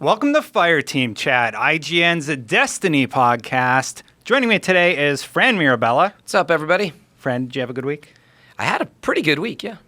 Welcome to Fireteam Chat, IGN's Destiny podcast. Joining me today is Fran Mirabella. What's up, everybody? Fran, did you have a good week? I had a pretty good week, yeah.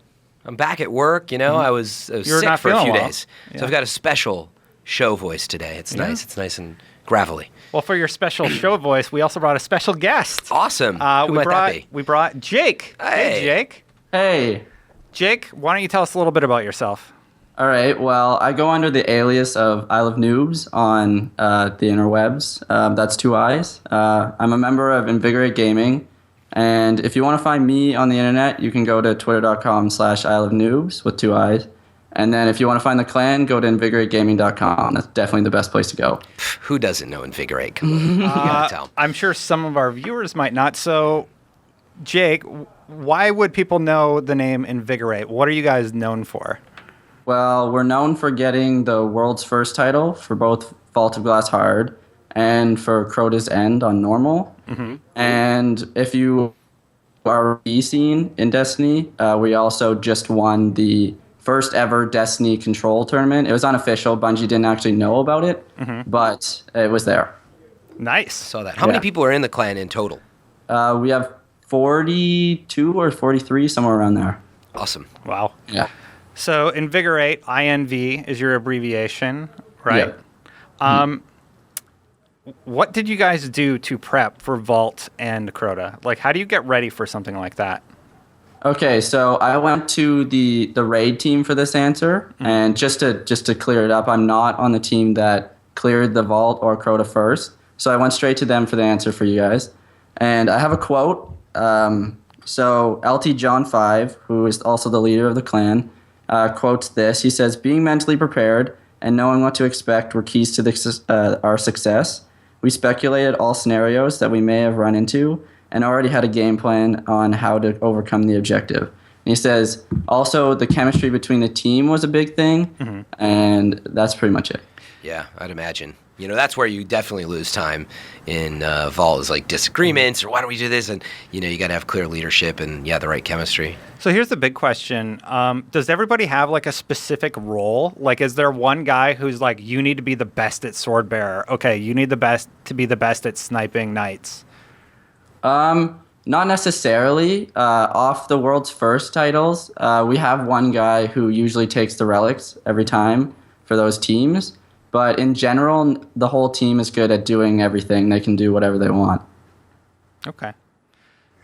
I'm back at work, I was sick for a few days. Yeah. So I've got a special show voice today. It's nice. It's nice and gravelly. Well, for your special show voice, we also brought a special guest. Awesome. Who might that be? We brought Jake. Hey, Jake. Hey. Jake, why don't you tell us a little bit about yourself? All right. Well, I go under the alias of I Love Noobs on the interwebs. That's 2 I's. I'm a member of Invigorate Gaming. And if you want to find me on the internet, you can go to twitter.com/ILoveNoobs with 2 I's. And then if you want to find the clan, go to invigorategaming.com. That's definitely the best place to go. Who doesn't know Invigorate? Come on. You gotta tell. I'm sure some of our viewers might not. So, Jake, why would people know the name Invigorate? What are you guys known for? Well, we're known for getting the world's first title for both Vault of Glass Hard and for Crota's End on normal. Mm-hmm. And if you are B scene in Destiny, we also just won the first ever Destiny Control tournament. It was unofficial. Bungie didn't actually know about it, but it was there. Nice. Saw that. How many people are in the clan in total? We have 42 or 43, somewhere around there. Awesome. Wow. Yeah. So Invigorate, INV, is your abbreviation, right? Yeah. What did you guys do to prep for Vault and Crota? Like, how do you get ready for something like that? Okay, so I went to the raid team for this answer, and just to clear it up, I'm not on the team that cleared the Vault or Crota first, so I went straight to them for the answer for you guys. And I have a quote. So LT John 5, who is also the leader of the clan, quotes this. He says, "Being mentally prepared and knowing what to expect were keys to our success. We speculated all scenarios that we may have run into and already had a game plan on how to overcome the objective." And he says, also, the chemistry between the team was a big thing, and that's pretty much it. Yeah, I'd imagine. That's where you definitely lose time in Vault is like disagreements or why don't we do this? And, you got to have clear leadership and, the right chemistry. So here's the big question. Does everybody have like a specific role? Like, is there one guy who's like, you need to be the best at sword bearer? Okay, you need to be the best at sniping knights. Not necessarily. Off the world's first titles, we have one guy who usually takes the relics every time for those teams. But in general, the whole team is good at doing everything. They can do whatever they want. Okay.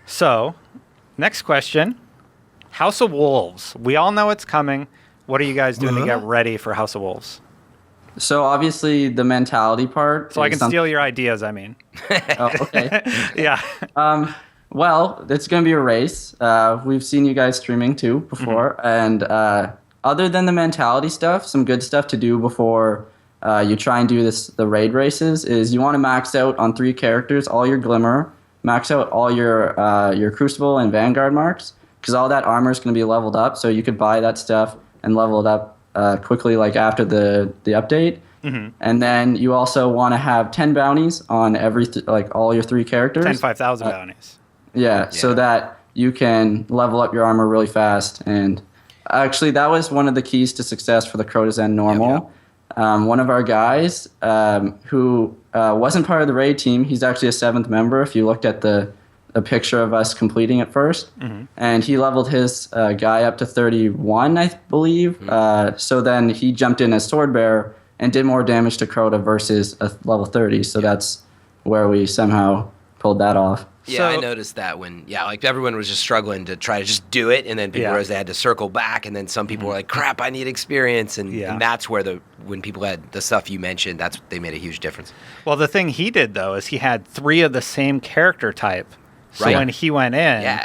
So, next question. House of Wolves. We all know it's coming. What are you guys doing to get ready for House of Wolves? So obviously the mentality part. So I can steal your ideas, I mean. Oh, okay. Yeah. Well, it's going to be a race. We've seen you guys streaming too before. And other than the mentality stuff, some good stuff to do before you try and do the raid races is you want to max out on 3 characters, all your Glimmer, max out all your Crucible and Vanguard marks, because all that armor is going to be leveled up, so you could buy that stuff and level it up quickly, like after the update. And then you also want to have 10 bounties on all your 3 characters. 10 5,000 bounties. Yeah, so that you can level up your armor really fast. And actually, that was one of the keys to success for the Crota's End normal. One of our guys who wasn't part of the raid team, he's actually a 7th member if you looked at a picture of us completing it first. And he leveled his guy up to 31, I believe. So then he jumped in as Swordbearer and did more damage to Crota versus a level 30. So that's where we somehow pulled that off. Yeah, I noticed that when, everyone was just struggling to try to just do it, and then people realized they had to circle back, and then some people were like, crap, I need experience, and that's where when people had the stuff you mentioned, they made a huge difference. Well, the thing he did, though, is he had 3 of the same character type. So when he went in,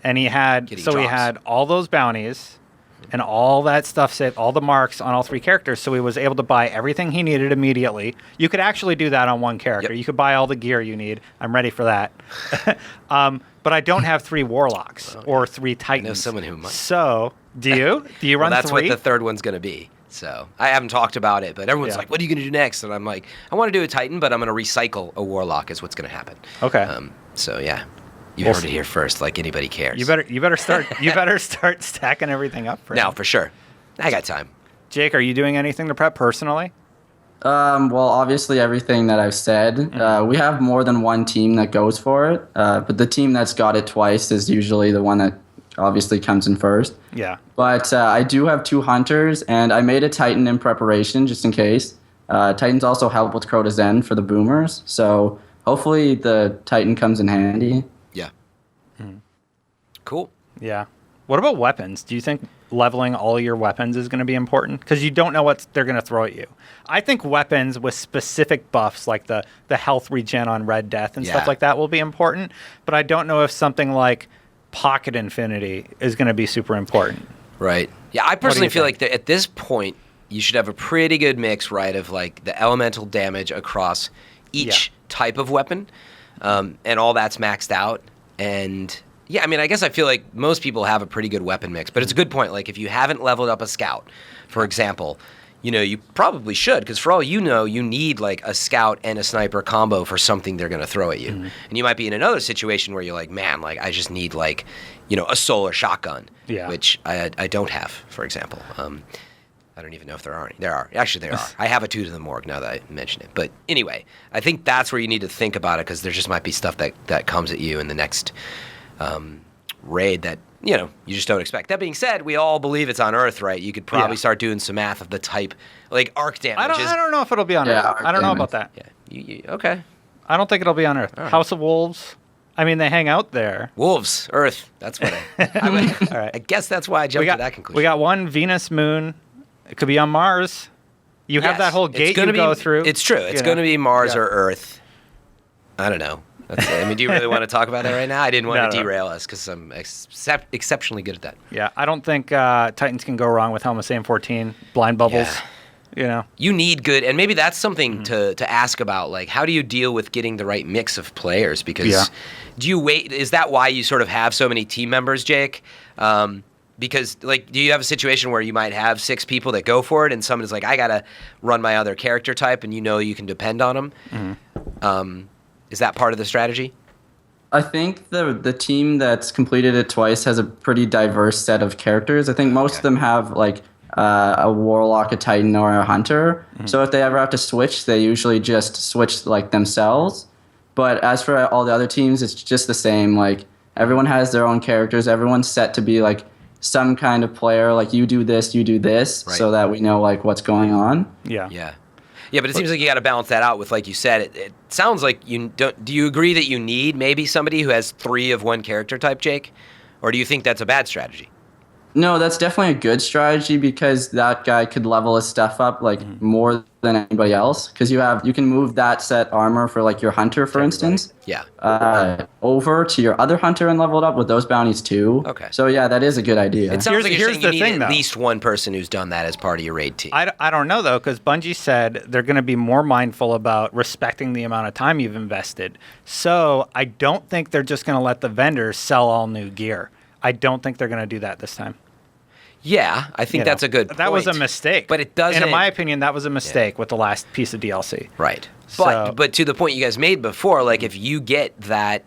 and he had all those bounties, and all that stuff saved, all the marks on all 3 characters, so he was able to buy everything he needed immediately. You could actually do that on one character. You could buy all the gear you need. I'm ready for that. But I don't have 3 Warlocks or 3 Titans. I know someone who might. So, do you? Do you run 3? That's what the third one's going to be. So, I haven't talked about it, but everyone's like, what are you going to do next? And I'm like, I want to do a Titan, but I'm going to recycle a Warlock is what's going to happen. Okay. So, yeah. You heard it here first, like anybody cares. You better start stacking everything up for now, for sure. I got time. Jake, are you doing anything to prep personally? Well, obviously everything that I've said. We have more than one team that goes for it, but the team that's got it twice is usually the one that obviously comes in first. Yeah. But I do have 2 hunters, and I made a Titan in preparation just in case. Titans also help with Crota Zen for the boomers, so hopefully the Titan comes in handy. Yeah. Cool. Yeah. What about weapons? Do you think leveling all your weapons is going to be important? Because you don't know what they're going to throw at you. I think weapons with specific buffs, like the health regen on Red Death and stuff like that, will be important. But I don't know if something like Pocket Infinity is going to be super important. Right. Yeah, I personally feel like at this point, you should have a pretty good mix, right, of like the elemental damage across each type of weapon, and all that's maxed out. And yeah, I mean, I guess I feel like most people have a pretty good weapon mix, but it's a good point. Like if you haven't leveled up a scout, for example, you probably should, because for all you know, you need like a scout and a sniper combo for something they're going to throw at you. And you might be in another situation where you're like, man, like I just need like, a solar shotgun, which I don't have, for example. I don't even know if there are any. There are. Actually, there are. I have a 2 to the morgue now that I mention it. But anyway, I think that's where you need to think about it, because there just might be stuff that comes at you in the next raid that, you just don't expect. That being said, we all believe it's on Earth, right? You could probably start doing some math of the type, like arc damage. I don't know if it'll be on Earth. I don't know about that. Yeah. Okay. I don't think it'll be on Earth. Right. House of Wolves. I mean, they hang out there. Wolves, Earth. That's what all right. I guess that's why I jumped to that conclusion. We got one Venus moon. It could be on Mars. You have that whole gate you go through. It's true. It's going to be Mars or Earth. I don't know. Do you really want to talk about that right now? I didn't want to derail us because I'm exceptionally good at that. Yeah, I don't think Titans can go wrong with Helmut AM-14, blind bubbles. Yeah. You need good, and maybe that's something to ask about. Like, how do you deal with getting the right mix of players? Because do you wait? Is that why you sort of have so many team members, Jake? Because, like, do you have a situation where you might have 6 people that go for it, and someone is like, I got to run my other character type, and you can depend on them? Is that part of the strategy? I think the team that's completed it twice has a pretty diverse set of characters. I think most of them have, like, a Warlock, a Titan, or a Hunter. So if they ever have to switch, they usually just switch, like, themselves. But as for all the other teams, it's just the same. Like, everyone has their own characters. Everyone's set to be, like, some kind of player. Like, you do this, so that we know, like, what's going on. Yeah, but it seems like you got to balance that out with, like you said, it sounds like you don't. Do you agree that you need maybe somebody who has 3 of one character type, Jake? Or do you think that's a bad strategy? No, that's definitely a good strategy, because that guy could level his stuff up like more than anybody else. Because you can move that set armor for like your hunter, for instance. Over to your other hunter and level it up with those bounties too. Okay. So yeah, that is a good idea. It sounds like you're saying you need at least one person who's done that as part of your raid team. I don't know though, because Bungie said they're going to be more mindful about respecting the amount of time you've invested. So I don't think they're just going to let the vendors sell all new gear. I don't think they're going to do that this time. Yeah, I think that's a good point. That was a mistake. But it doesn't... And in my opinion, that was a mistake with the last piece of DLC. Right. But to the point you guys made before, like if you get that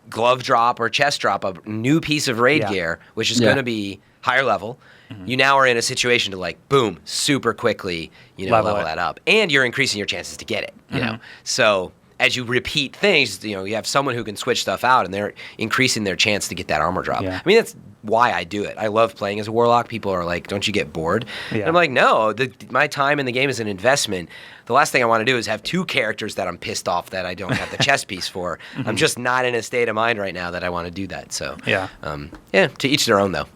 glove drop or chest drop, a new piece of raid gear, which is going to be higher level, you now are in a situation to like, boom, super quickly, level that up. And you're increasing your chances to get it, you know. So as you repeat things, you have someone who can switch stuff out, and they're increasing their chance to get that armor drop. I mean, that's why I do it. I love playing as a warlock. People are like, don't you get bored? And I'm like, no, my time in the game is an investment. The last thing I want to do is have 2 characters that I'm pissed off that I don't have the chess piece for. I'm just not in a state of mind right now that I want to do that. So to each their own, though.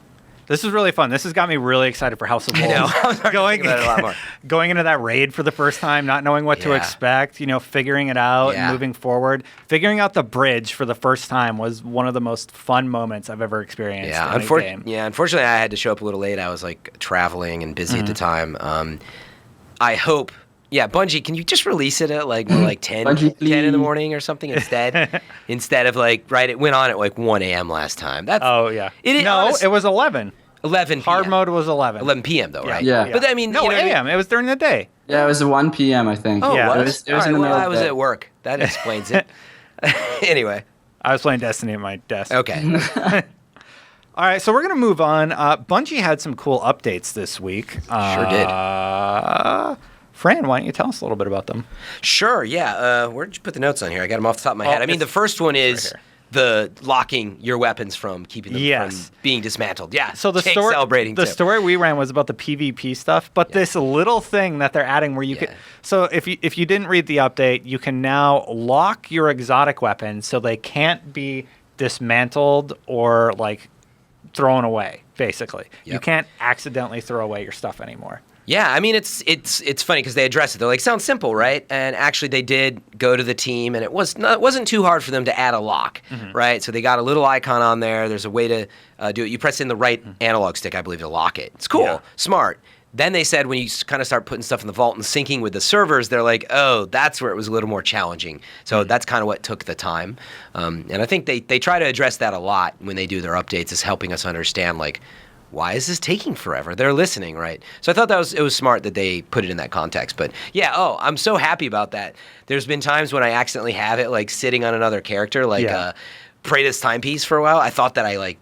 This is really fun. This has got me really excited for House of Wolves. I know. Going about it a lot more. Going into that raid for the first time, not knowing what to expect, figuring it out and moving forward. Figuring out the bridge for the first time was one of the most fun moments I've ever experienced in a game. Yeah, unfortunately, I had to show up a little late. I was like traveling and busy at the time. I hope... Yeah, Bungie, can you just release it at like 10 in the morning or something instead? Instead of it went on at like 1 a.m. last time. It was 11. 11 p.m. Hard mode was 11. 11 p.m. though, right? Yeah. But I mean... No, a.m. It was during the day. Yeah, it was 1 p.m. I think. Oh, yeah. It was in the middle of the day. I was at work. That explains it. Anyway. I was playing Destiny at my desk. Okay. All right, so we're going to move on. Bungie had some cool updates this week. Sure did. Fran, why don't you tell us a little bit about them? Sure, yeah. Where did you put the notes on here? I got them off the top of my head. I mean, the first one is the locking your weapons from keeping them from being dismantled. Yeah, so the story we ran was about the PvP stuff, but this little thing that they're adding where you could... So if you didn't read the update, you can now lock your exotic weapons so they can't be dismantled or, like, thrown away, basically. Yep. You can't accidentally throw away your stuff anymore. Yeah, I mean, it's funny because they address it. They're like, sounds simple, right? And actually, they did go to the team, and it wasn't too hard for them to add a lock, right? So they got a little icon on there. There's a way to do it. You press in the right analog stick, I believe, to lock it. It's cool, smart. Then they said when you kind of start putting stuff in the vault and syncing with the servers, they're like, oh, that's where it was a little more challenging. So that's kind of what took the time. And I think they try to address that a lot when they do their updates, is helping us understand, like, why is this taking forever? They're listening, right? So I thought it was smart that they put it in that context. But yeah, I'm so happy about that. There's been times when I accidentally have it like sitting on another character, like Praetor's timepiece for a while. I thought that I like...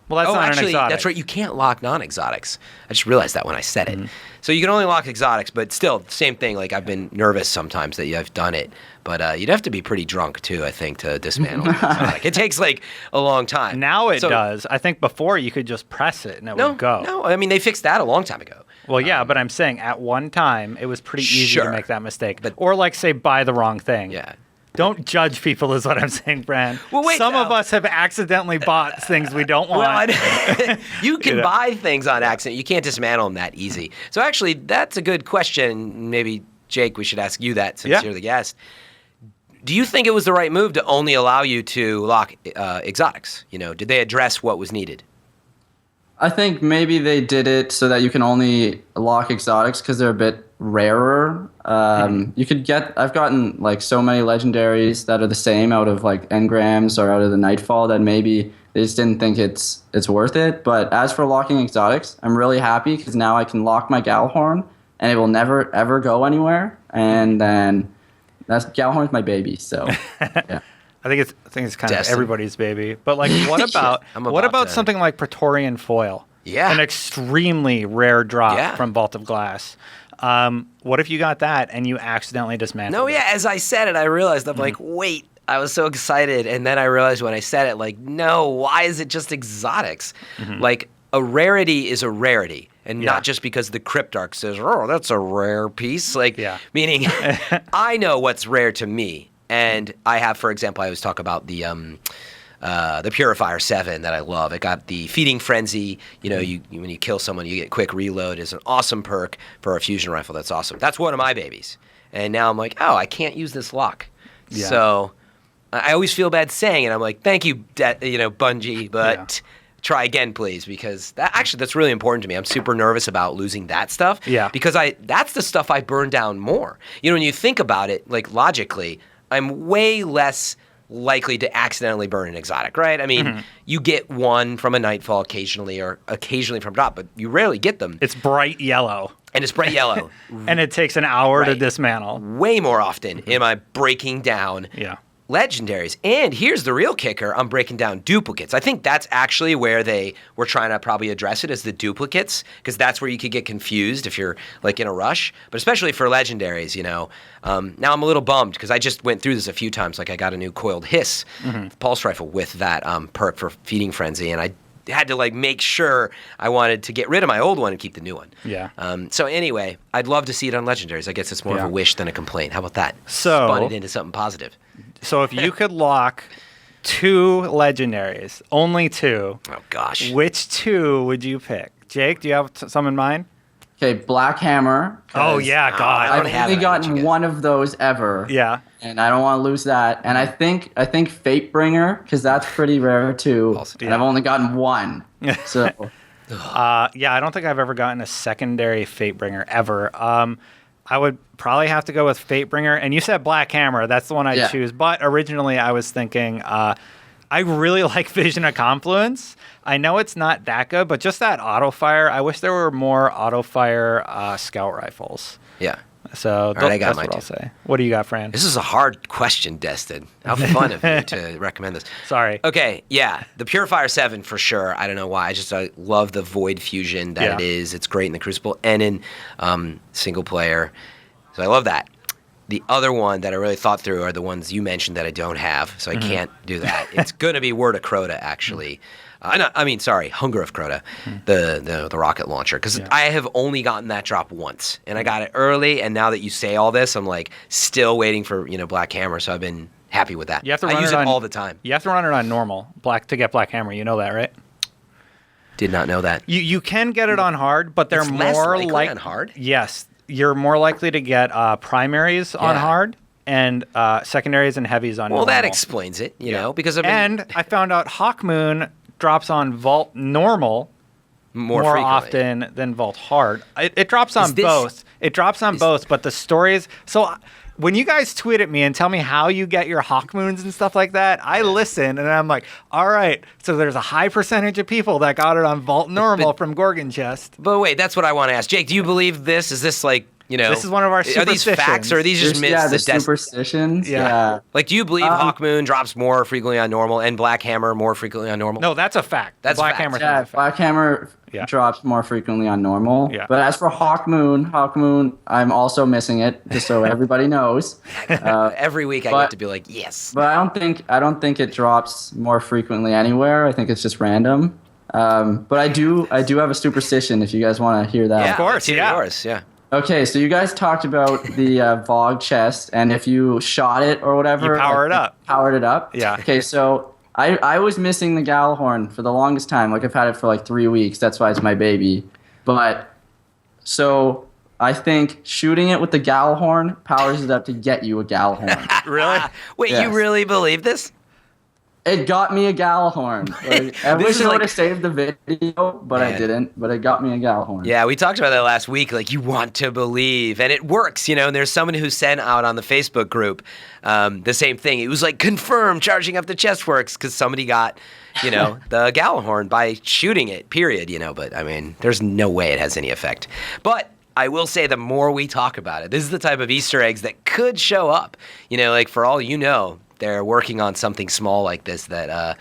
Well, that's not an exotic. That's right. You can't lock non-exotics. I just realized that when I said it. So you can only lock exotics, but still, same thing. Like, I've been nervous sometimes that I've done it. But you'd have to be pretty drunk, too, I think, to dismantle an exotic. It takes, like, a long time. Now it does. I think before you could just press it and it would go. No, I mean, they fixed that a long time ago. Well, yeah, but I'm saying at one time, it was pretty easy to make that mistake. Or, like, say, buy the wrong thing. Yeah. Don't judge people is what I'm saying, Bran. Well, wait, Some of us have accidentally bought things we don't want. Well, you can buy things on accident. You can't dismantle them that easy. So actually, that's a good question. Maybe, Jake, we should ask you that since you're the guest. Do you think it was the right move to only allow you to lock exotics? You know, did they address what was needed? I think maybe they did it so that you can only lock exotics because they're a bit rarer. You could I've gotten like so many legendaries that are the same out of like engrams or out of the Nightfall that maybe they just didn't think it's worth it. But as for locking exotics, I'm really happy because now I can lock my Galhorn and it will never ever go anywhere. And then Galhorn's my baby. So yeah. I think it's kind of everybody's baby. But like, what about something like Praetorian Foil? Yeah, an extremely rare drop from Vault of Glass. What if you got that and you accidentally dismantled it? As I said it, I realized, I'm like, wait, I was so excited. And then I realized when I said it, like, no, why is it just exotics? Like, a rarity is a rarity. And not just because the Cryptarch says, oh, that's a rare piece. Like, meaning I know what's rare to me. And I have, for example, I always talk about the Purifier 7 that I love. It got the Feeding Frenzy. You know, when you kill someone, you get quick reload. It's an awesome perk for a fusion rifle. That's awesome. That's one of my babies. And now I'm like, oh, I can't use this lock. Yeah. So I always feel bad saying it. I'm like, thank you, Bungie, but try again, please, because that's really important to me. I'm super nervous about losing that stuff. Yeah. Because that's the stuff I burn down more. You know, when you think about it, like logically, I'm way less likely to accidentally burn an exotic, right? I mean, you get one from a Nightfall occasionally or occasionally from drop, but you rarely get them. It's bright yellow. And it's bright yellow. And it takes an hour to dismantle. Way more often am I breaking down legendaries. And here's the real kicker. I'm breaking down duplicates. I think that's actually where they were trying to probably address it, as the duplicates, because that's where you could get confused if you're like in a rush. But especially for legendaries, you know. Now I'm a little bummed because I just went through this a few times. Like I got a new coiled hiss pulse rifle with that perk for Feeding Frenzy, and I had to like make sure I wanted to get rid of my old one and keep the new one. Yeah. So anyway, I'd love to see it on legendaries. I guess it's more of a wish than a complaint. How about that? So spun it into something positive. So if you could lock 2 legendaries, only 2. Oh gosh. Which 2 would you pick? Jake, do you have some in mind? Okay, Black Hammer. Oh yeah, God. I've only gotten one of those ever. Yeah. And I don't want to lose that. And I think Fatebringer, because that's pretty rare too. And I've only gotten one. So I don't think I've ever gotten a secondary Fatebringer ever. I would probably have to go with Fatebringer. And you said Black Hammer. That's the one I'd choose. But originally I was thinking I really like Vision of Confluence. I know it's not that good, but just that auto fire. I wish there were more auto fire scout rifles. Yeah. So that's what I'll say. What do you got, Fran? This is a hard question, Destin. How fun of you to recommend this. Sorry. Okay, yeah. The Purifier 7 for sure. I don't know why. I love the Void Fusion that it is. It's great in the Crucible and in single player. So I love that. The other one that I really thought through are the ones you mentioned that I don't have, so I can't do that. It's going to be Word of Crota, actually. Hunger of Crota, the rocket launcher, because I have only gotten that drop once, and I got it early. And now that you say all this, I'm like still waiting for Black Hammer. So I've been happy with that. You have to run I use it all the time. You have to run it on normal to get Black Hammer. You know that, right? Did not know that. You can get it on hard, but they're more likely on hard. Yes, you're more likely to get primaries on hard. And secondaries and heavies on normal. Well, that explains it, you know, because and I found out Hawkmoon drops on Vault normal more often than Vault hard. It drops on both. It drops on both, but the stories. So when you guys tweet at me and tell me how you get your Hawkmoons and stuff like that, I listen and I'm like, all right. So there's a high percentage of people that got it on Vault normal from Gorgon Chest. But wait, that's what I want to ask, Jake. Do you believe this? Is this like? This is one of our superstitions. Are these facts or are these just myths? Yeah, the superstitions. Yeah. Like, do you believe Hawkmoon drops more frequently on normal and Black Hammer more frequently on normal? No, that's a fact. That's Black Hammer. Yeah, Black Hammer drops more frequently on normal. Yeah. But as for Hawkmoon, I'm also missing it, just so everybody knows. Every week I get to be like, yes. But I don't think it drops more frequently anywhere. I think it's just random. But I do have a superstition if you guys want to hear that. Yeah, of course. Yours, yeah. Okay, so you guys talked about the Vogue chest, and if you shot it or whatever... You powered it up. Yeah. Okay, so I was missing the Gallahorn for the longest time. Like, I've had it for like 3 weeks. That's why it's my baby. But, so I think shooting it with the Gallahorn powers it up to get you a Gallahorn. Really? Wait, yes. You really believe this? It got me a Gallahorn. Like, I wish I would have saved the video, but I didn't. But it got me a Gallahorn. Yeah, we talked about that last week. Like, you want to believe. And it works, And there's someone who sent out on the Facebook group the same thing. It was like, confirmed, charging up the chest works, because somebody got, the Gallahorn by shooting it, period. But, I mean, there's no way it has any effect. But I will say the more we talk about it, this is the type of Easter eggs that could show up. Like, for all you know, they're working on something small like this that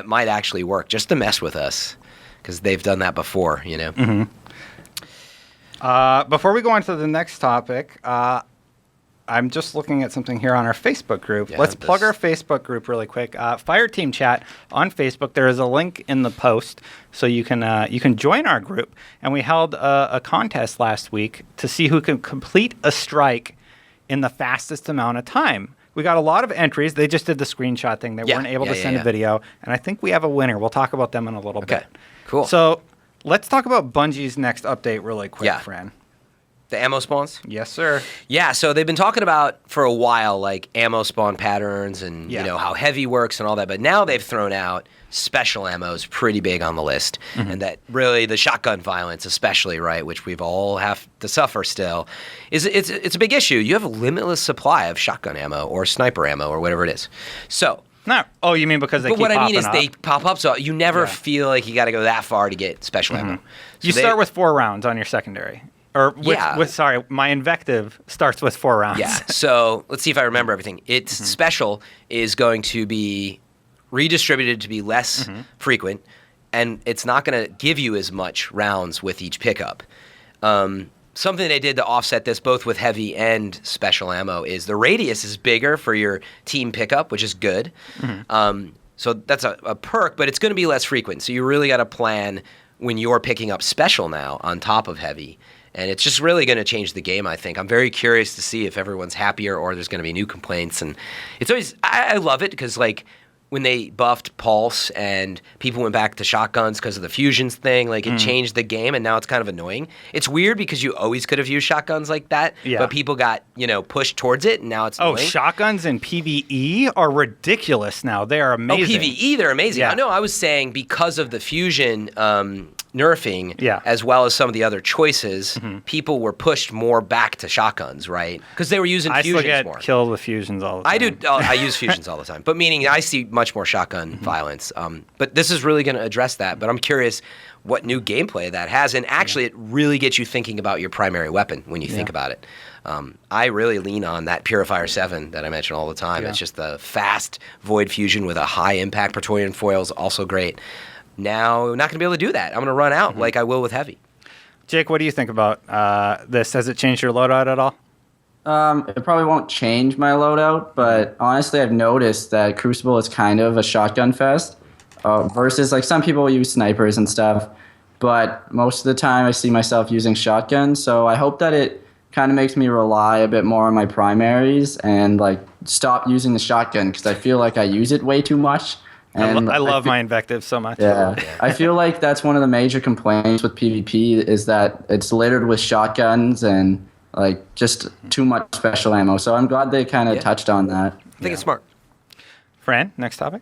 might actually work, just to mess with us, because they've done that before, Mm-hmm. Before we go on to the next topic, I'm just looking at something here on our Facebook group. Let's plug our Facebook group really quick. Fireteam chat on Facebook. There is a link in the post, so you can join our group. And we held a contest last week to see who can complete a strike in the fastest amount of time. We got a lot of entries. They just did the screenshot thing. They weren't able to send a video. And I think we have a winner. We'll talk about them in a little bit. Cool. So let's talk about Bungie's next update really quick, Fran. The ammo spawns? Yes, sir. Yeah, so they've been talking about for a while, like, ammo spawn patterns and, how heavy works and all that. But now they've thrown out special ammo is pretty big on the list. Mm-hmm. And that really the shotgun violence especially, right, which we've all have to suffer still, it's a big issue. You have a limitless supply of shotgun ammo or sniper ammo or whatever it is. So... No. Oh, you mean because they keep popping up? But what I mean is they pop up, so you never feel like you got to go that far to get special ammo. So you start with 4 rounds on your secondary. Or my invective starts with 4 rounds. Yeah. So let's see if I remember everything. Its special is going to be redistributed to be less frequent, and it's not going to give you as much rounds with each pickup. Something they did to offset this, both with heavy and special ammo, is the radius is bigger for your team pickup, which is good. So that's a perk, but it's going to be less frequent. So you really got to plan when you're picking up special now on top of heavy. And it's just really going to change the game, I think. I'm very curious to see if everyone's happier or there's going to be new complaints. And it's always, I love it because, like, when they buffed Pulse and people went back to shotguns because of the fusions thing, like, it changed the game, and now it's kind of annoying. It's weird because you always could have used shotguns like that, but people got, pushed towards it, and now it's annoying. Shotguns in PvE are ridiculous now. They are amazing. PvE, they're amazing. Yeah. No, I was saying because of the fusion nerfing, as well as some of the other choices, people were pushed more back to shotguns, right? Because they were using fusions more. I still get killed with fusions all the time. I do. I use fusions all the time, but meaning I see much more shotgun violence. But this is really going to address that. But I'm curious what new gameplay that has, and actually, it really gets you thinking about your primary weapon when you think about it. I really lean on that Purifier 7 that I mention all the time. It's just the fast Void Fusion with a high impact Praetorian foil is also great. Now, I'm not going to be able to do that. I'm going to run out like I will with Heavy. Jake, what do you think about this? Has it changed your loadout at all? It probably won't change my loadout, but honestly, I've noticed that Crucible is kind of a shotgun fest versus like some people use snipers and stuff, but most of the time I see myself using shotguns, so I hope that it kind of makes me rely a bit more on my primaries and like stop using the shotgun because I feel like I use it way too much. And I love my invectives so much. Yeah. I feel like that's one of the major complaints with PvP is that it's littered with shotguns and like just too much special ammo. So I'm glad they kind of touched on that. I think it's smart. Fran, next topic?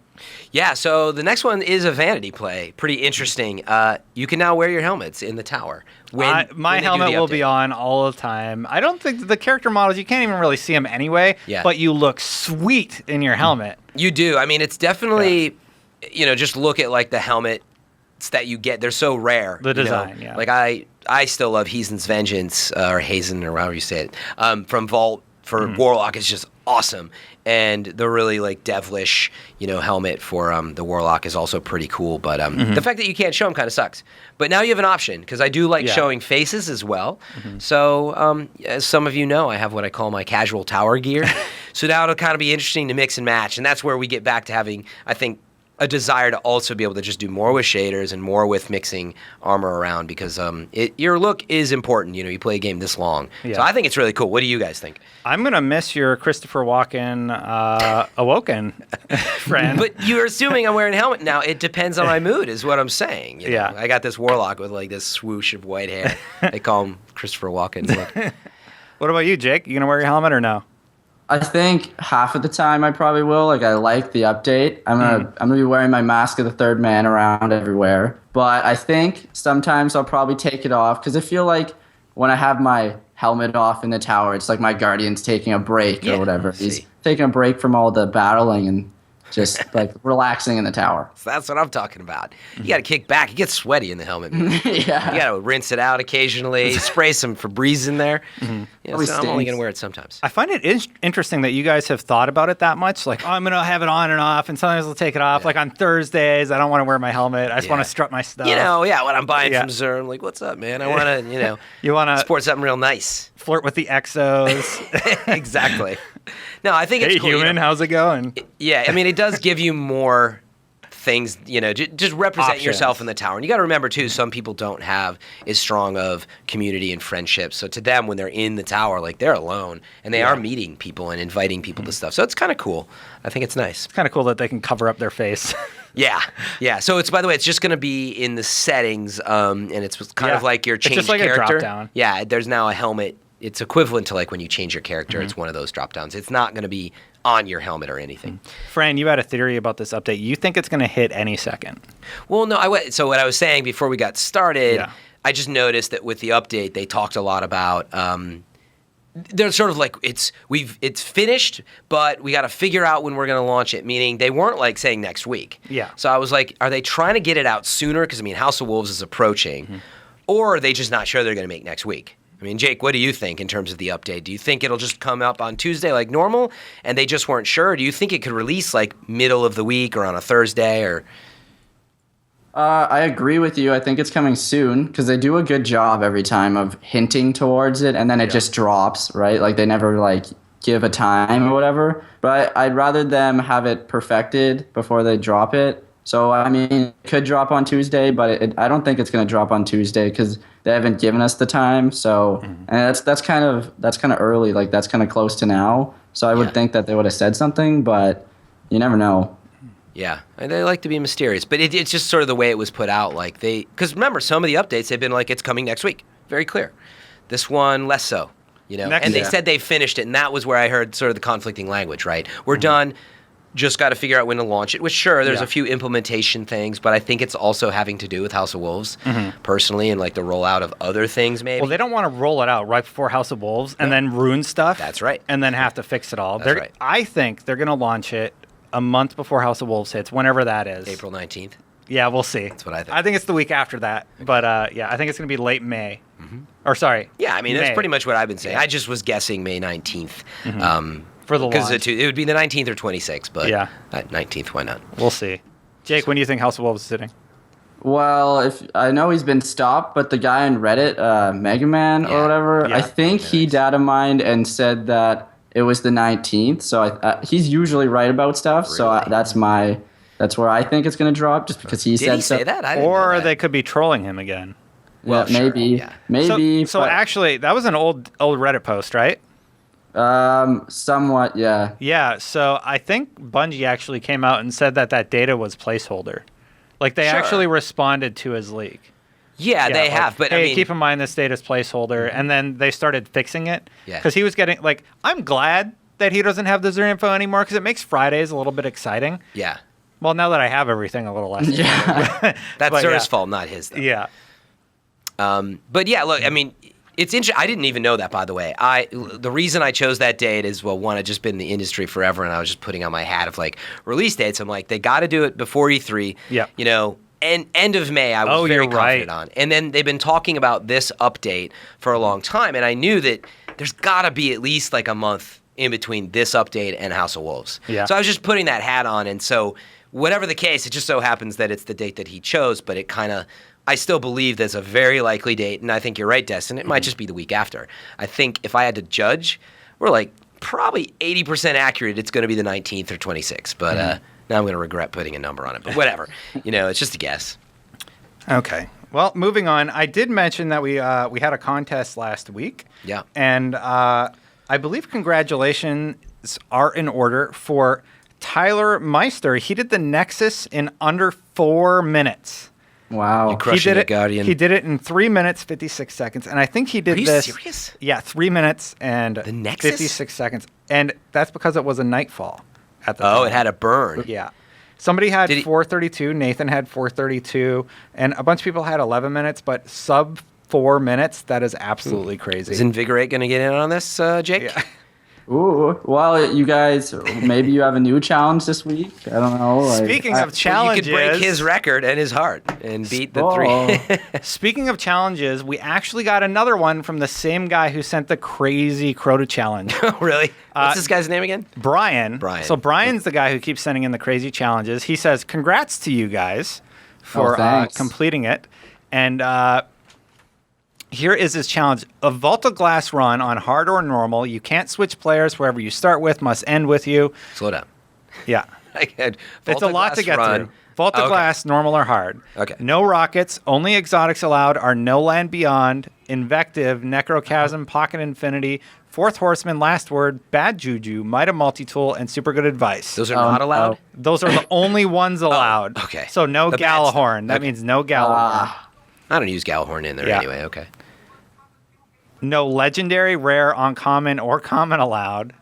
Yeah, so the next one is a vanity play. Pretty interesting. You can now wear your helmets in the tower. My helmet will be on all the time. I don't think the character models, you can't even really see them anyway, but you look sweet in your helmet. You do. I mean, it's definitely, just look at like the helmets that you get. They're so rare. The design, Like I still love Heathen's Vengeance, or Hazen, or however you say it, from Vault for Warlock is just awesome. And the really like devilish, helmet for the Warlock is also pretty cool. But the fact that you can't show them kind of sucks. But now you have an option because I do like showing faces as well. So as some of you know, I have what I call my casual tower gear. So now it'll kind of be interesting to mix and match. And that's where we get back to having, I think, a desire to also be able to just do more with shaders and more with mixing armor around because your look is important. You play a game this long. So I think it's really cool. What do you guys think? I'm going to miss your Christopher Walken Awoken friend. But you're assuming I'm wearing a helmet now. It depends on my mood is what I'm saying. I got this Warlock with like this swoosh of white hair. They call him Christopher Walken. What about you, Jake? You going to wear your helmet or no? I think half of the time I probably will. Like I like the update. I'm gonna be wearing my Mask of the Third Man around everywhere. But I think sometimes I'll probably take it off because I feel like when I have my helmet off in the tower, it's like my Guardian's taking a break or whatever. He's taking a break from all the battling and just like relaxing in the tower. So that's what I'm talking about. You got to kick back. It gets sweaty in the helmet. You got to rinse it out occasionally, spray some Febreze in there. So I'm only going to wear it sometimes. I find it interesting that you guys have thought about it that much. Like, I'm going to have it on and off, and sometimes I'll take it off. Like on Thursdays, I don't want to wear my helmet. I just want to strut my stuff. When I'm buying from Zer, I'm like, what's up, man? I want to, you want to sport something real nice. Flirt with the exos. Exactly. No, I think it's cool. Hey, human, how's it going? I mean, it does give you more things, just represent options. Yourself in the tower. And you got to remember, too, some people don't have as strong of community and friendship. So to them, when they're in the tower, like they're alone and they are meeting people and inviting people to stuff. So it's kind of cool. I think it's nice. It's kind of cool that they can cover up their face. Yeah. So it's, by the way, it's just going to be in the settings, and it's kind of like your changed character. It's just like character. a drop down. Yeah, there's now a helmet. It's equivalent to like when you change your character. It's one of those drop downs. It's not going to be on your helmet or anything. Fran, you had a theory about this update. You think it's going to hit any second? Well, no. So what I was saying before we got started, I just noticed that with the update, they talked a lot about. They're sort of like it's finished, but we got to figure out when we're going to launch it. Meaning they weren't like saying next week. Yeah. So I was like, are they trying to get it out sooner? Because I mean, House of Wolves is approaching, or are they just not sure they're going to make next week? I mean, Jake, what do you think in terms of the update? Do you think it'll just come up on Tuesday like normal and they just weren't sure? Or do you think it could release like middle of the week or on a Thursday or? I agree with you. I think it's coming soon because they do a good job every time of hinting towards it and then it just drops, right? Like they never like give a time or whatever. But I'd rather them have it perfected before they drop it. So, I mean, it could drop on Tuesday, but I don't think it's going to drop on Tuesday because they haven't given us the time. So, and that's kind of early. Like, that's kind of close to now. So I would think that they would have said something, but you never know. Yeah, and they like to be mysterious. But it's just sort of the way it was put out. Like because remember, some of the updates, they've been like, it's coming next week. Very clear. This one, less so. And they said they finished it, and that was where I heard sort of the conflicting language, right? We're done. just got to figure out when to launch it. Which, sure, there's a few implementation things, but I think it's also having to do with House of Wolves, personally, and like the rollout of other things, maybe. Well, they don't want to roll it out right before House of Wolves and then ruin stuff. That's right. And then have to fix it all. That's right. I think they're going to launch it a month before House of Wolves hits, whenever that is. April 19th. Yeah, we'll see. That's what I think. I think it's the week after that. But, I think it's going to be late May. Or, sorry. Yeah, I mean, May. that's pretty much what I've been saying. I just was guessing May 19th. For the launch. Because it would be the 19th or 26th, but 19th, why not? We'll see. Jake, when do you think House of Wolves is hitting? Well, if I know he's been stopped, but the guy on Reddit, Mega Man or whatever, I think he data mined and said that it was the 19th. So he's usually right about stuff. Really? So that's where I think it's going to drop, just because he said so. Did he say that? I didn't know or that. they could be trolling him again. Well, maybe. Yeah. Maybe. So actually, that was an old Reddit post, right? Somewhat, yeah. Yeah, so I think Bungie actually came out and said that data was placeholder. Like, they actually responded to his leak. Yeah, they have, but hey, I mean, keep in mind this data's placeholder, and then they started fixing it. Yeah. Because he was getting, like, I'm glad that he doesn't have the Zer info anymore, because it makes Fridays a little bit exciting. Yeah. Well, now that I have everything, a little less. That's Zer's fault, not his, though. Yeah. But yeah, look, I mean, it's interesting. I didn't even know that, by the way. The reason I chose that date is, well, one, I've just been in the industry forever, and I was just putting on my hat of, like, release dates. I'm like, they got to do it before E3. Yeah. You know, and end of May, I was very confident on. And then they've been talking about this update for a long time, and I knew that there's got to be at least, like, a month in between this update and House of Wolves. Yeah. So I was just putting that hat on, and so whatever the case, it just so happens that it's the date that he chose, but it kind of... I still believe there's a very likely date, and I think you're right, Destin. It might just be the week after. I think if I had to judge, we're like probably 80% accurate. It's going to be the 19th or 26th, but now I'm going to regret putting a number on it. But whatever, it's just a guess. Okay. Well, moving on. I did mention that we had a contest last week. Yeah. And I believe congratulations are in order for Tyler Meister. He did the Nexus in under 4 minutes. Wow. You're crushing it, Guardian. He did it in 3 minutes, 56 seconds. And I think he did this. Are you serious? Yeah, 3 minutes and the Nexus? 56 seconds. And that's because it was a nightfall at the time. Oh, it had a burn. Yeah. Somebody had 432. Nathan had 432. And a bunch of people had 11 minutes, but sub 4 minutes, that is absolutely crazy. Is Invigorate going to get in on this, Jake? Yeah. Ooh, well, you guys, maybe you have a new challenge this week. I don't know. Speaking of challenges, you could break his record and his heart and beat the 3. Speaking of challenges, we actually got another one from the same guy who sent the crazy Crota challenge. Oh, really? What's this guy's name again? Brian. So Brian's the guy who keeps sending in the crazy challenges. He says, "Congrats to you guys for completing it." And here is his challenge. A Vault of Glass run on hard or normal. You can't switch players. Wherever you start with must end with you. Slow down. Yeah. It's a lot to get through. Vault of Glass, normal or hard. Okay. No rockets. Only exotics allowed are No Land Beyond, Invective, Necrochasm, Pocket Infinity, Fourth Horseman, Last Word, Bad Juju, Might of Multi-Tool, and Super Good Advice. Those are not allowed? Those are the only ones allowed. Okay. So no Galahorn. That means no Galahorn. I don't use Galahorn in there anyway. Okay. No legendary, rare, uncommon, or common allowed.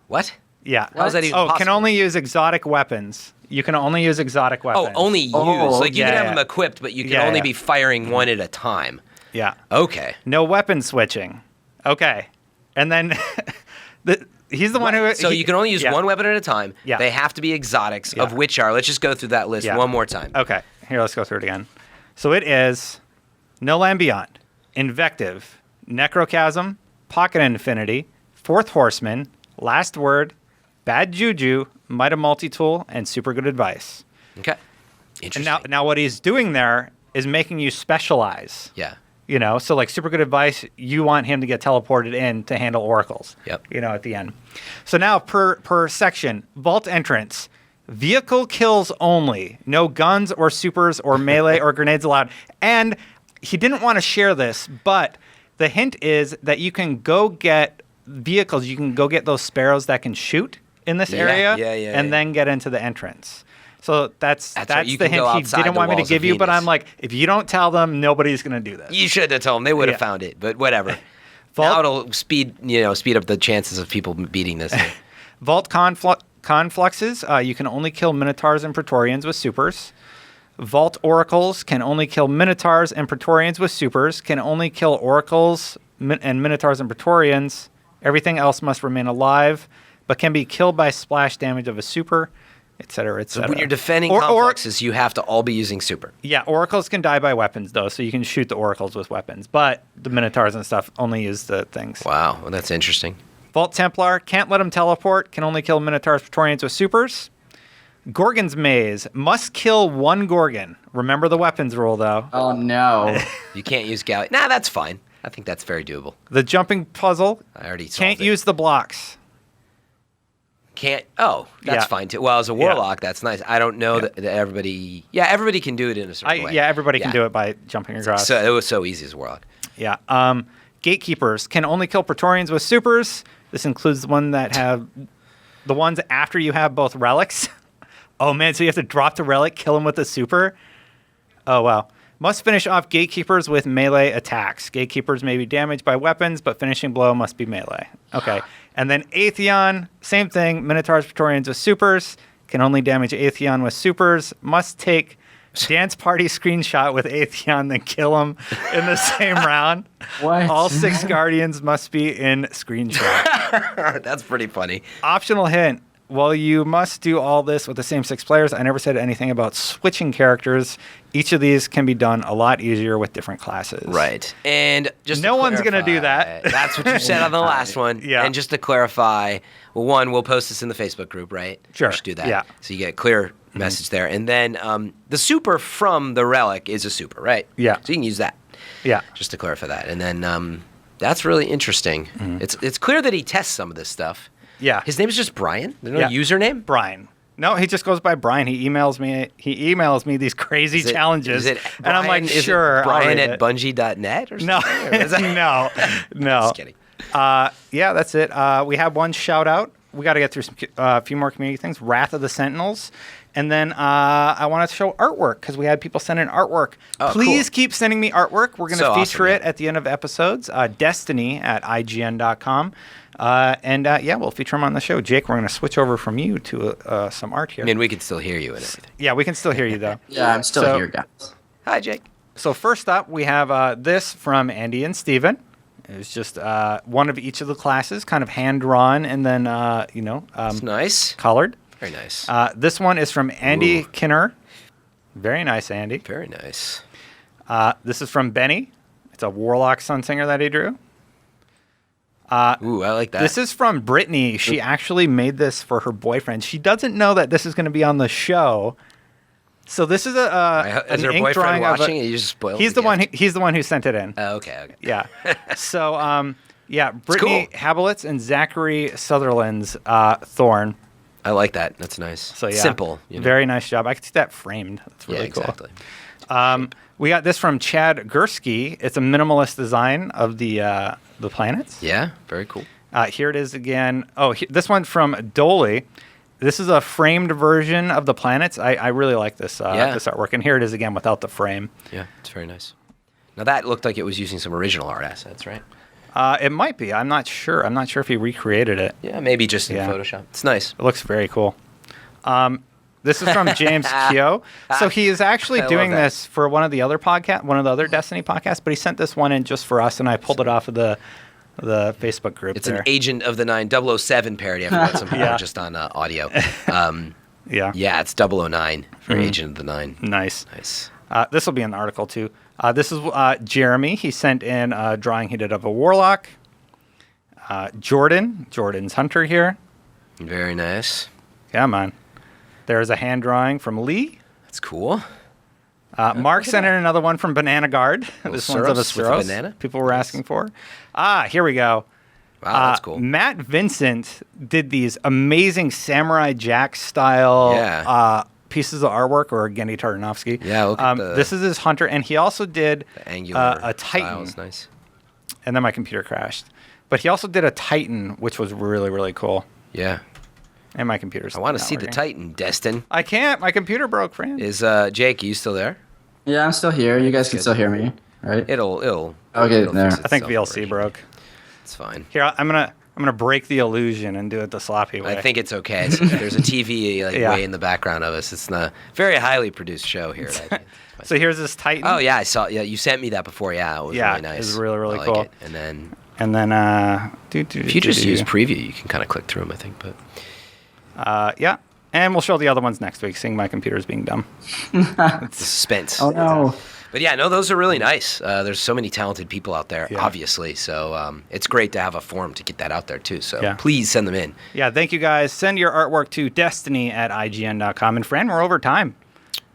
What? Yeah. How is that even possible? Can only use exotic weapons. You can only use exotic weapons. Oh, only use. Like you can have them equipped, but you can only be firing one at a time. Yeah. Okay. No weapon switching. Okay. And then he's the one who... So you can only use one weapon at a time. Yeah. They have to be exotics, of which are... Let's just go through that list one more time. Okay. Here, let's go through it again. So it is No Land Beyond, Invective, Necrochasm, Pocket Infinity, Fourth Horseman, Last Word, Bad Juju, Might of Multi-Tool, and Super Good Advice. Okay. Interesting. And now what he's doing there is making you specialize. Yeah. So like Super Good Advice, you want him to get teleported in to handle oracles. Yep. At the end. So now per section, vault entrance, vehicle kills only, no guns or supers or melee or grenades allowed. And he didn't want to share this, but the hint is that you can go get vehicles. You can go get those sparrows that can shoot in this area and then get into the entrance. So that's right. the hint he didn't want me to give you, but I'm like, if you don't tell them, nobody's going to do this. You should have told them. They would have found it, but whatever. Now it'll speed up the chances of people beating this. Vault Confluxes, you can only kill Minotaurs and Praetorians with supers. Vault Oracles can only kill Minotaurs and Praetorians with supers. Can only kill Oracles and Minotaurs and Praetorians. Everything else must remain alive, but can be killed by splash damage of a super, etc., etc. So when you're defending Confluxes, you have to all be using super. Yeah, Oracles can die by weapons, though, so you can shoot the Oracles with weapons. But the Minotaurs and stuff only use the things. Wow, well, that's interesting. Vault Templar, can't let him teleport, can only kill Minotaurs, Praetorians with supers. Gorgon's Maze, must kill one Gorgon. Remember the weapons rule, though. Oh, no. You can't use Galley. Nah, that's fine. I think that's very doable. The jumping puzzle, I already solved can't use the blocks. Can't. Oh, that's fine too. Well, as a warlock, that's nice. I don't know that everybody. Yeah, everybody can do it in a certain way. Yeah, everybody can do it by jumping across. So it was so easy as a warlock. Yeah. Gatekeepers can only kill Praetorians with supers. This includes the ones after you have both relics. Oh man, so you have to drop the relic, kill him with the super. Oh wow. Must finish off gatekeepers with melee attacks. Gatekeepers may be damaged by weapons, but finishing blow must be melee. Okay. And then Atheon, same thing. Minotaurs, Praetorians with supers. Can only damage Atheon with supers. Must take dance party screenshot with Atheon, then kill him in the same round. What? All 6 guardians must be in screenshot. That's pretty funny. Optional hint. Well, you must do all this with the same 6 players. I never said anything about switching characters. Each of these can be done a lot easier with different classes. Right. And just no one's going to do that. That's what you said on the last one. Yeah. And just to clarify, well, one, we'll post this in the Facebook group, right? Sure. We should do that. Yeah. So you get a clear message there. And then the super from the relic is a super, right? Yeah. So you can use that. Yeah. Just to clarify that. And then that's really interesting. It's clear that he tests some of this stuff. Yeah. His name is just Brian? There's no username? Brian. No, he just goes by Brian. He emails me these crazy challenges. Brian, and I'm like, sure. Brian at Bungie.net or something? No. No. Just kidding. Yeah, that's it. We have one shout out. We got to get through a few more community things. Wrath of the Sentinels. And then I want to show artwork because we had people send in artwork. Please keep sending me artwork. We're going to feature it at the end of episodes. Destiny at IGN.com. We'll feature them on the show. Jake, we're going to switch over from you to some art here. I mean, we can still hear you and everything. Yeah, we can still hear you, though. Yeah, I'm still here, guys. Hi, Jake. So first up, we have this from Andy and Steven. It's just one of each of the classes, kind of hand-drawn and then, it's nice. Colored. Very nice. This one is from Andy Kinner. Very nice, Andy. Very nice. This is from Benny. It's a Warlock Sunsinger that he drew. I like that. This is from Brittany. She actually made this for her boyfriend. She doesn't know that this is going to be on the show. So this is is her ink boyfriend drawing watching? Of You just spoiled he's the one. He's the one who sent it in. Oh, okay. Yeah. So Brittany Hablitz and Zachary Sutherland's Thorn. I like that. That's nice. So simple. Very nice job. I could see that framed. That's really cool. Exactly. We got this from Chad Gursky. It's a minimalist design of the planets. Yeah, very cool. Here it is again. This one from Dolly. This is a framed version of the planets. I really like this this artwork. And here it is again without the frame. Yeah, it's very nice. Now that looked like it was using some original art assets, right? It might be. I'm not sure. I'm not sure if he recreated it. Yeah, maybe just in Photoshop. It's nice. It looks very cool. This is from James Keogh. So he is actually doing this for one of the other Destiny podcasts, but he sent this one in just for us, and I pulled it off of the Facebook group. It's an Agent of the 007 parody. I forgot some people are just on audio. Yeah, it's 009 for Agent of the 9. Nice. This will be an article too. This is Jeremy. He sent in a drawing he did of a warlock. Jordan's Hunter here. Very nice. Come on. There's a hand drawing from Lee. That's cool. Mark sent in another one from Banana Guard. This one's of a Suros. Banana. People were asking for. Here we go. Wow, that's cool. Matt Vincent did these amazing Samurai Jack style pieces of artwork, or Gendy Tartanovsky. Yeah, look at this is his Hunter, and he also did a Titan. Style nice. And then my computer crashed. But he also did a Titan, which was really, really cool. Yeah. And my computer's I want to see working. the Titan, Destin. I can't. My computer broke, friend. Is Jake, are you still there? Yeah, I'm still here. You guys can still hear me, right? It'll okay, there. I think VLC broke. It's fine. Here, I'm gonna I'm gonna break the illusion and do it the sloppy way. I think it's okay. There's a TV way in the background of us. It's a very highly produced show here. So here's this Titan. Oh yeah, I saw. Yeah, you sent me that before. Yeah, it was really nice. It was really I cool. Like it. And then if you just use preview, you can kind of click through them, I think. But yeah, and we'll show the other ones next week. Seeing my computer's being dumb. It's suspense. Oh no. But yeah, no, those are really nice. There's so many talented people out there, obviously. So it's great to have a forum to get that out there, too. So please send them in. Yeah, thank you, guys. Send your artwork to destiny@ign.com. And, Fran, we're over time.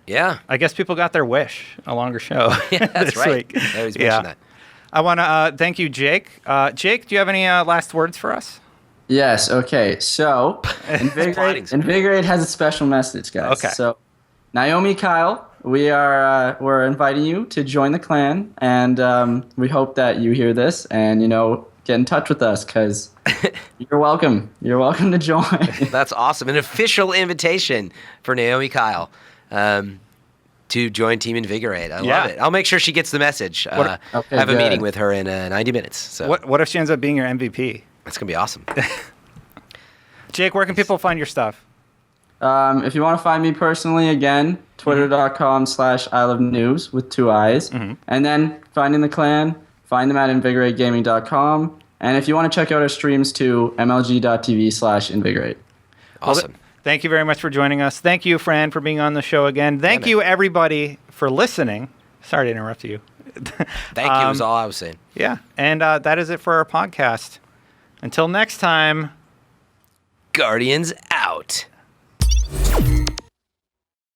Yeah. I guess people got their wish, a longer show that's this right. week. I always mention that. I want to thank you, Jake. Jake, do you have any last words for us? Yes, okay. So, Invigorate has a special message, guys. Okay. So, Naomi, Kyle, we're inviting you to join the clan, and we hope that you hear this and get in touch with us because you're welcome. You're welcome to join. That's awesome. An official invitation for Naomi Kyle to join Team Invigorate. I love it. I'll make sure she gets the message. I have a meeting with her in 90 minutes. So what if she ends up being your MVP? That's gonna be awesome. Jake, where can people find your stuff? If you want to find me personally, again, twitter.com/ILoveNews with 2 I's. Mm-hmm. And then finding the clan, find them at invigorategaming.com. And if you want to check out our streams too, mlg.tv/invigorate. Awesome. Well, thank you very much for joining us. Thank you, Fran, for being on the show again. Thank you, everybody, for listening. Sorry to interrupt you. Thank you is all I was saying. Yeah. And that is it for our podcast. Until next time. Guardians out.